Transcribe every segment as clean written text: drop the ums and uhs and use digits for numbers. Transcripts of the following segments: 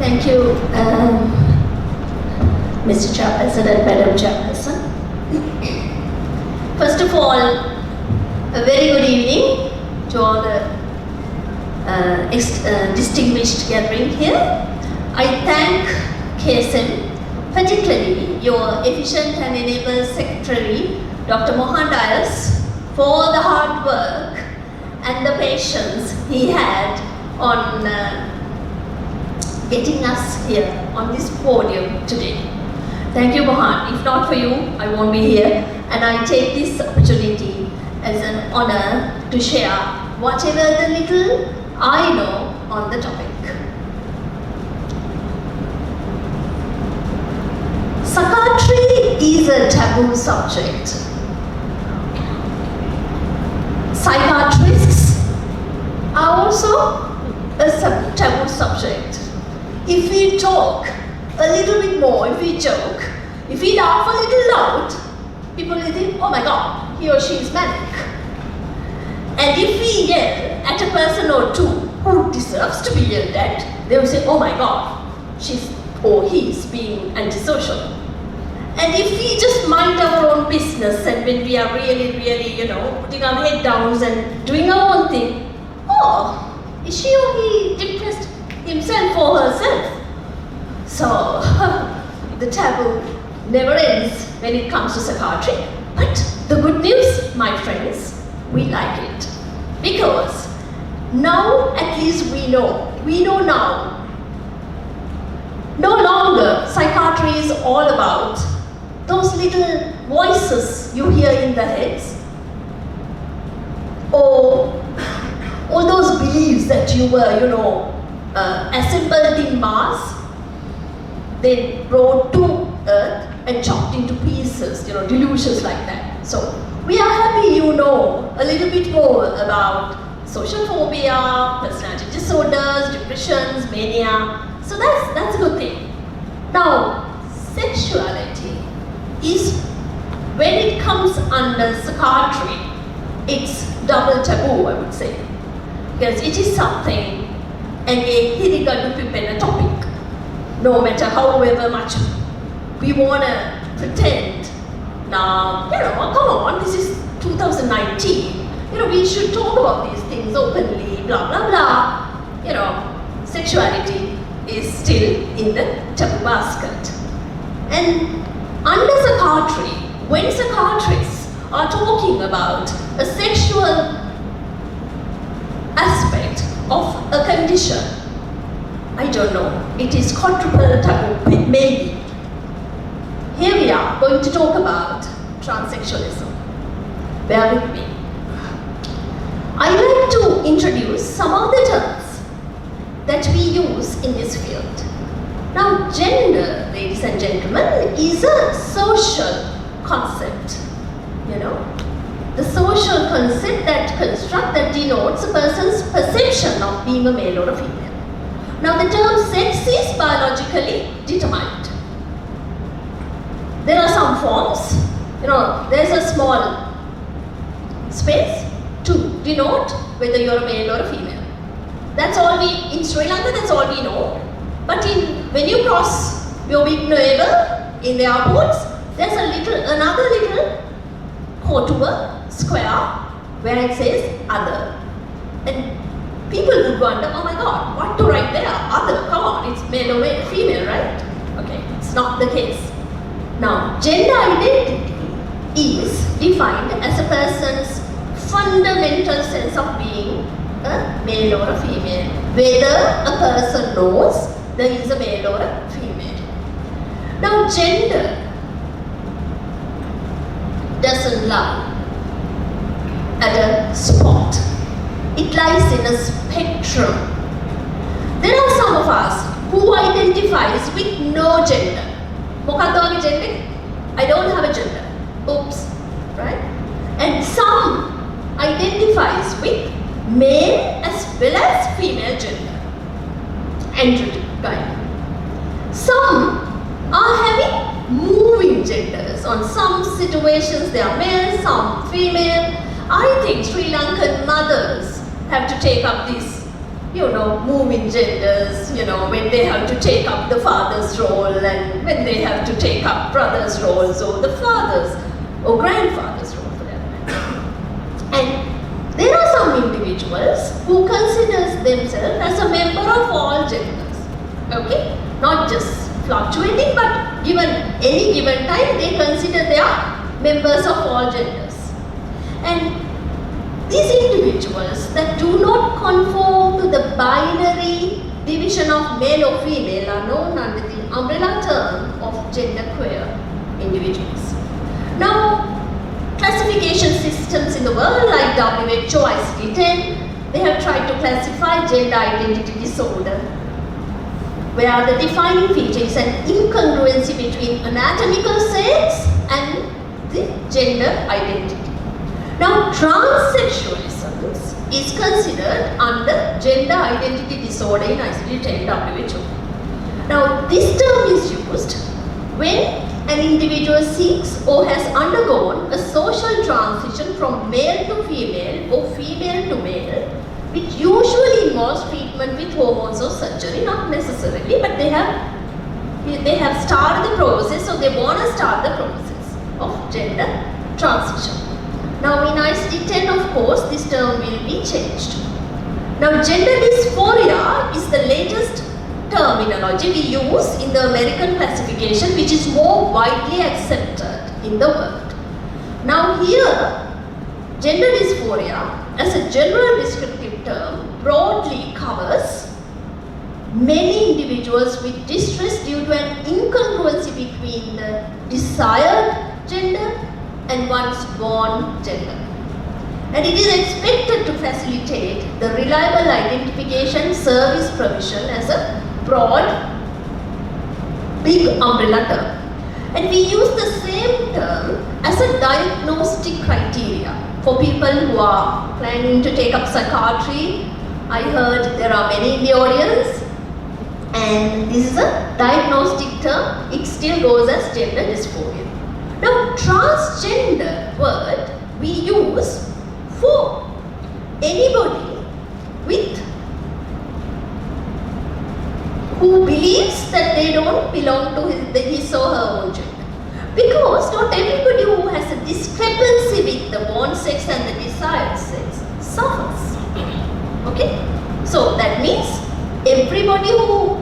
Thank you, Mr. Chairperson and Madam Chairperson. First of all, a very good evening to all the distinguished gathering here. I thank KSM, particularly your efficient and enabled Secretary, Dr. Mohan Dias, for the hard work and the patience he had on getting us here on this podium today. Thank you, Mohan. If not for you, I won't be here. And I take this opportunity as an honor to share whatever the little I know on the topic. Psychiatry is a taboo subject. Psychiatrists are also a taboo subject. If we talk a little bit more, if we joke, if we laugh a little loud, people will think, oh my God, he or she is manic. And if we yell at a person or two who deserves to be yelled at, they will say, oh my God, she's or he's being antisocial. And if we just mind our own business and when we are really, putting our head down and doing our own thing, oh, is she or he depressed himself or herself? So, the taboo never ends when it comes to psychiatry. But the good news, my friends, we like it. Because now at least we know now, no longer psychiatry is all about those little voices you hear in the heads, or all those beliefs that you were, assembled in mass, then brought to earth and chopped into pieces, delusions like that. So we are happy you know a little bit more about social phobia, personality disorders, depressions, mania. So that's a good thing. Now, sexuality is, when it comes under psychiatry, it's double taboo, I would say. Because it is something, and a hirigadu topic. No matter however much we want to pretend, now, come on, this is 2019. We should talk about these things openly, blah, blah, blah. Sexuality is still in the taboo basket. And under psychiatry, when psychiatrists are talking about a sexual aspect of a condition, I don't know, it is quadruple taboo, maybe. Here we are going to talk about transsexualism. Bear with me. I'd like to introduce some of the terms that we use in this field. Now, gender, ladies and gentlemen, is a social concept. The social concept that denotes a person's perception of being a male or a female. Now, the term sex is biologically determined. There are some forms, there's a small space to denote whether you're a male or a female. That's all in Sri Lanka, that's all we know. But when you cross your big neighbor in the airports, there's another little contour square where it says other. And people would wonder, oh my God, what to write there? Other, come on, it's male or female, right? Okay, it's not the case. Now, gender identity is defined as a person's fundamental sense of being a male or a female, whether a person knows there is a male or a female. Now, gender doesn't lie at a spot. It lies in a spectrum. There are some of us who identifies with no gender. Mokaddo gender? I don't have a gender. Oops, right? And some identifies with male as well as female gender. Android kind. Some are having moving genders. On some situations they are male, some female. I think Sri Lankan mothers have to take up this moving genders, when they have to take up the father's role and when they have to take up brother's roles or the father's or grandfather's role for that matter. And there are some individuals who considers themselves as a member of all genders, okay? Not just fluctuating, but given any given time, they consider they are members of all genders. And these individuals that do not conform to the binary division of male or female are known under the umbrella term of genderqueer individuals. Now, classification systems in the world like WHO ICD-10, they have tried to classify gender identity disorder, where the defining feature is an incongruency between anatomical sex and the gender identity. Now, transsexualism is considered under gender identity disorder in ICD-10 WHO. Now, this term is used when an individual seeks or has undergone a social transition from male to female or female to male, which usually involves treatment with hormones or surgery, not necessarily, but they have started the process, so they want to start the process of gender transition. Now in ICD-10, of course, this term will be changed. Now gender dysphoria is the latest terminology we use in the American classification, which is more widely accepted in the world. Now here, gender dysphoria as a general descriptive term broadly covers many individuals with distress due to an incongruency between the desired gender and one's born gender. And it is expected to facilitate the reliable identification service provision as a broad, big umbrella term. And we use the same term as a diagnostic criteria for people who are planning to take up psychiatry. I heard there are many in the audience, and this is a diagnostic term. It still goes as gender dysphoria. Now, transgender word we use for anybody who believes that they don't belong to his or her own gender. Because not everybody who has a discrepancy with the born sex and the desired sex suffers. Okay? So that means everybody who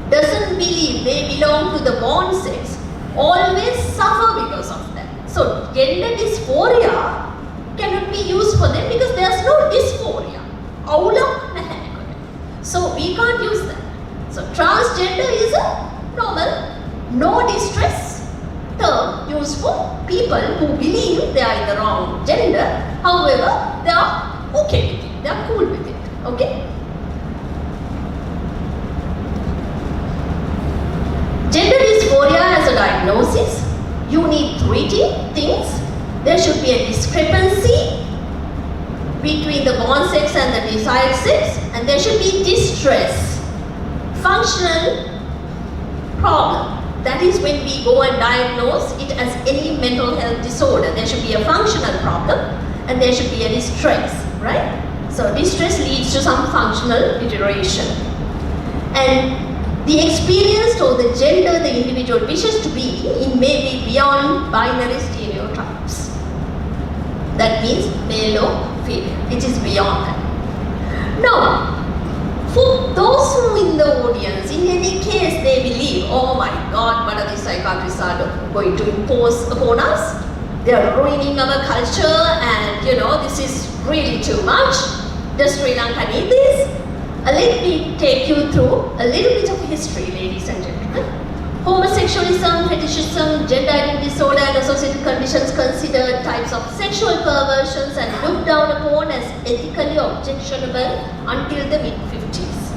doesn't believe they belong to the born sex always suffer because of that. So gender dysphoria cannot be used for them because there's no dysphoria. So we can't use that. So transgender is a normal, no distress term used for people who believe they are in the wrong gender. However, they are okay with it. They are cool with it. Okay? Gender dysphoria as a diagnosis, you need 3 things. There should be a discrepancy between the born sex and the desired sex, and there should be distress, functional problem. That is when we go and diagnose it as any mental health disorder. There should be a functional problem and there should be a distress, right? So distress leads to some functional deterioration. And the experience or the gender the individual wishes to be in may be beyond binary stereotypes. That means male or female. It is beyond that. Now, for those who in the audience, in any case they believe, oh my God, what are these psychiatrists are going to impose upon us? They are ruining our culture and this is really too much. Does Sri Lanka need this? Let me take you through a little bit of history, ladies and gentlemen. Homosexualism, fetishism, gender identity disorder and associated conditions considered types of sexual perversions and looked down upon as ethically objectionable until the mid-50s,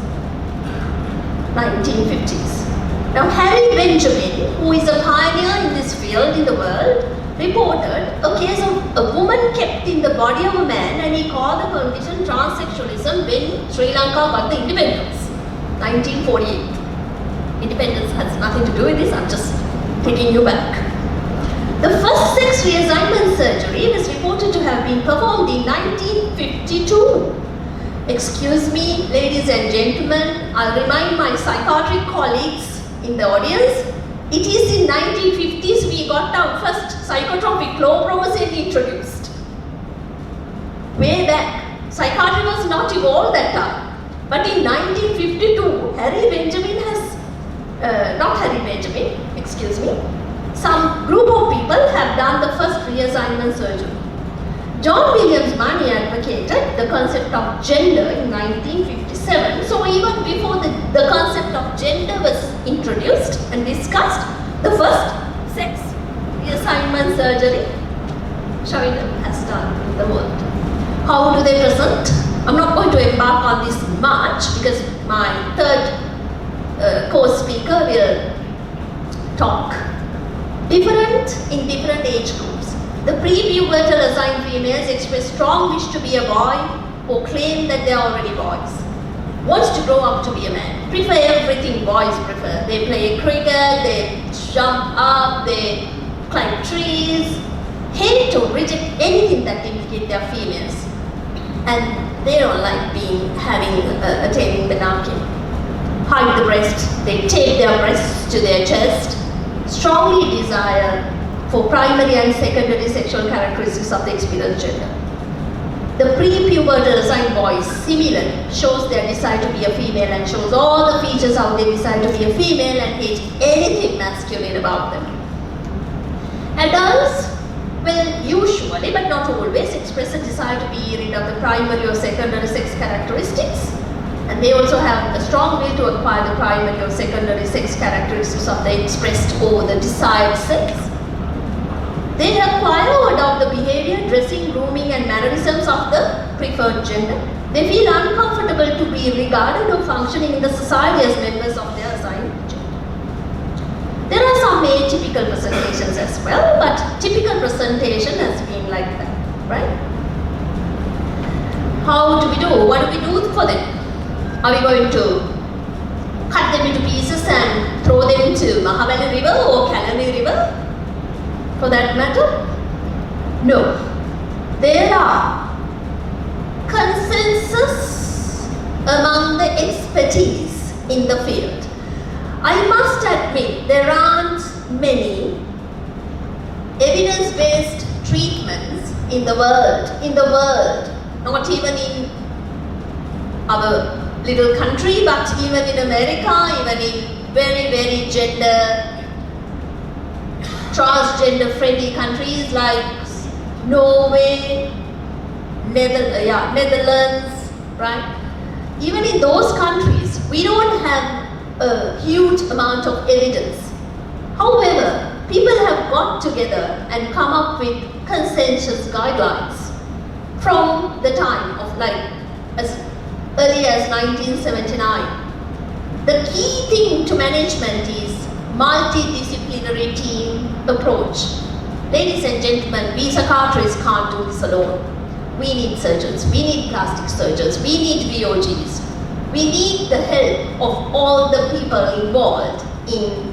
1950s. Now Harry Benjamin, who is a pioneer in this field in the world, reported a case of a woman kept in the body of a man, and he called the condition transsexualism when Sri Lanka got the independence, 1948. Independence has nothing to do with this, I'm just taking you back. The first sex reassignment surgery was reported to have been performed in 1952. Excuse me, ladies and gentlemen, I'll remind my psychiatric colleagues in the audience, it is in 1950s we got our first psychotropic chlorpromazine introduced. Way back, psychiatry was not evolved that time. But in 1952, some group of people have done the first reassignment surgery. John Williams Money advocated the concept of gender in 1957. So even before the concept of gender was introduced and discussed, the first sex reassignment surgery has done in the world. How do they present? I'm not going to embark on this much because my third co-speaker will talk. Different in different age groups. The pre-pubertal assigned females express strong wish to be a boy or claim that they are already boys. Wants to grow up to be a man. Prefer everything boys prefer. They play cricket, they jump up, they climb trees. Hate or reject anything that indicate they are females. And they don't like attaining menarche. Hide the breast, they tape their breasts to their chest, strongly desire for primary and secondary sexual characteristics of the experienced gender. The pre-pubertal assigned boys similarly shows their desire to be a female and shows all the features how they desire to be a female and hate anything masculine about them. Adults will usually, but not always, express a desire to be rid of the primary or secondary sex characteristics. And they also have a strong will to acquire the primary or secondary sex characteristics of the expressed or the desired sex. They acquire or adopt the behavior, dressing, grooming and mannerisms of the preferred gender. They feel uncomfortable to be regarded or functioning in the society as members of their assigned gender. There are some atypical presentations as well, but typical presentation has been like that, right? How do we do? What do we do for them? Are we going to cut them into pieces and throw them into Mahabali River or Kalani River? For that matter? No. There are consensus among the expertise in the field. I must admit there aren't many evidence-based treatments in the world, not even in our little country, but even in America, even in very, very transgender friendly countries like Norway, Netherlands, right? Even in those countries, we don't have a huge amount of evidence. However, people have got together and come up with consensus guidelines from the time of as early as 1979. The key thing to management is multidisciplinary team approach. Ladies and gentlemen, we psychiatrists can't do this alone. We need surgeons, we need plastic surgeons, we need VOGs. We need the help of all the people involved in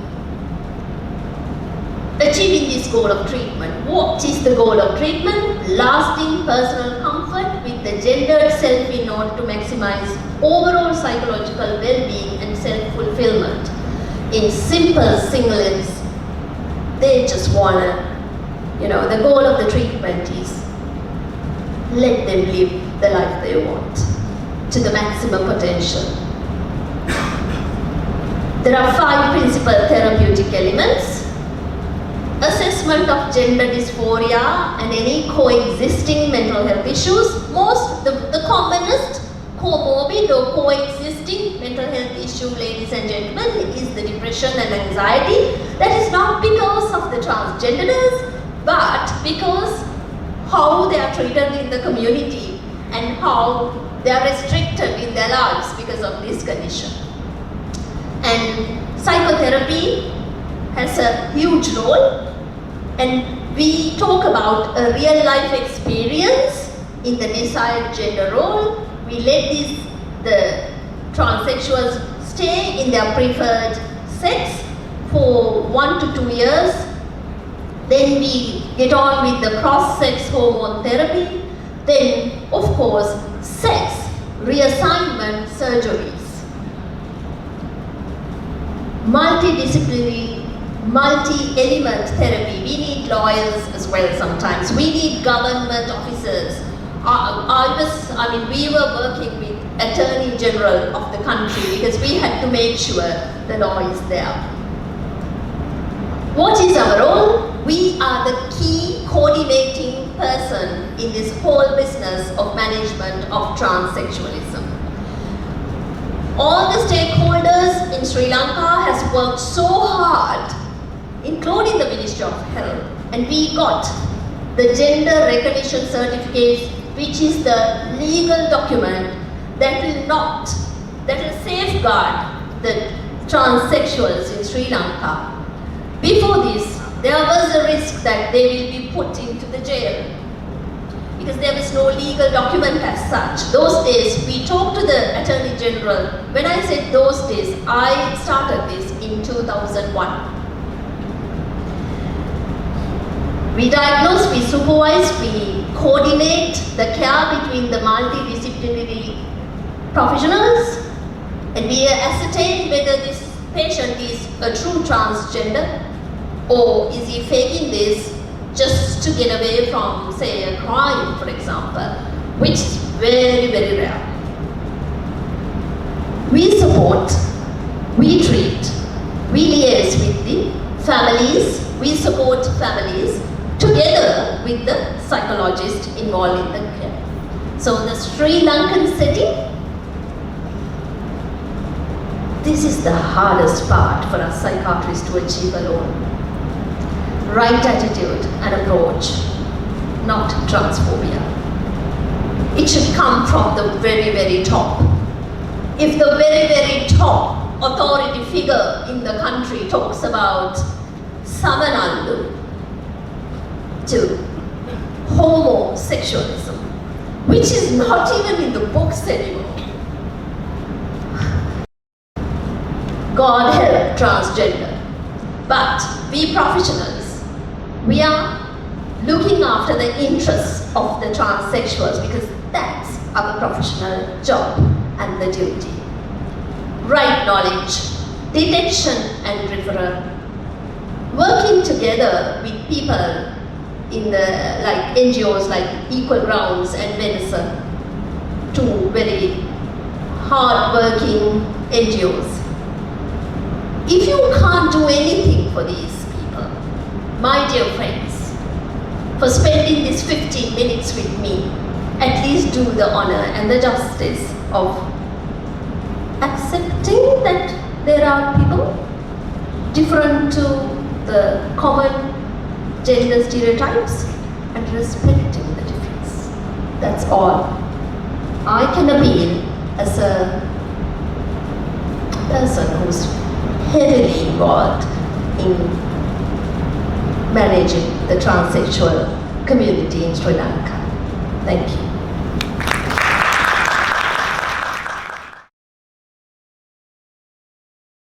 achieving this goal of treatment. What is the goal of treatment? Lasting personal comfort with the gendered self in order to maximize overall psychological well-being and self-fulfillment. In simple singlets, they just wanna, the goal of the treatment is let them live the life they want to the maximum potential. There are 5 principal therapeutic elements. Assessment of gender dysphoria and any coexisting mental health issues. The commonest comorbid or coexisting mental health issue, ladies and gentlemen, is the depression and anxiety. That is not because of the transgenderness, but because how they are treated in the community and how they are restricted in their lives because of this condition. And psychotherapy has a huge role, and we talk about a real life experience in the desired gender role. We let the transsexuals stay in their preferred sex for 1 to 2 years. Then we get on with the cross-sex hormone therapy. Then, of course, sex reassignment surgeries, multidisciplinary, multi-element therapy. We need lawyers as well sometimes. We need government officers. We were working with Attorney General of the country because we had to make sure the law is there. What is our role? We are the key coordinating person in this whole business of management of transsexualism. All the stakeholders in Sri Lanka has worked so hard, including the Ministry of Health, and we got the gender recognition certificate, which is the legal document that will safeguard the transsexuals in Sri Lanka. Before this, there was a risk that they will be put into the jail because there was no legal document as such. Those days, we talked to the Attorney General. When I said those days, I started this in 2001. We diagnose, we supervise, we coordinate the care between the multidisciplinary professionals, and we ascertain whether this patient is a true transgender or is he faking this just to get away from, say, a crime, for example, which is very, very rare. We support, we treat, we liaise with the families, we support families together with the psychologist involved in the care. So the Sri Lankan setting, this is the hardest part for us psychiatrists to achieve alone. Right attitude and approach, not transphobia. It should come from the very, very top. If the very, very top authority figure in the country talks about Samanandu to homosexualism, which is not even in the books anymore. God help transgender. But we professionals, we are looking after the interests of the transsexuals because that's our professional job and the duty. Right knowledge, detection and referral. Working together with people in the NGOs like Equal Grounds and Medicine, two very hard-working NGOs. If you can't do anything for these people, my dear friends, for spending these 15 minutes with me, at least do the honor and the justice of accepting that there are people different to the common gender stereotypes and respecting the difference. That's all. I can appeal as a person who's heavily involved in managing the transsexual community in Sri Lanka. Thank you.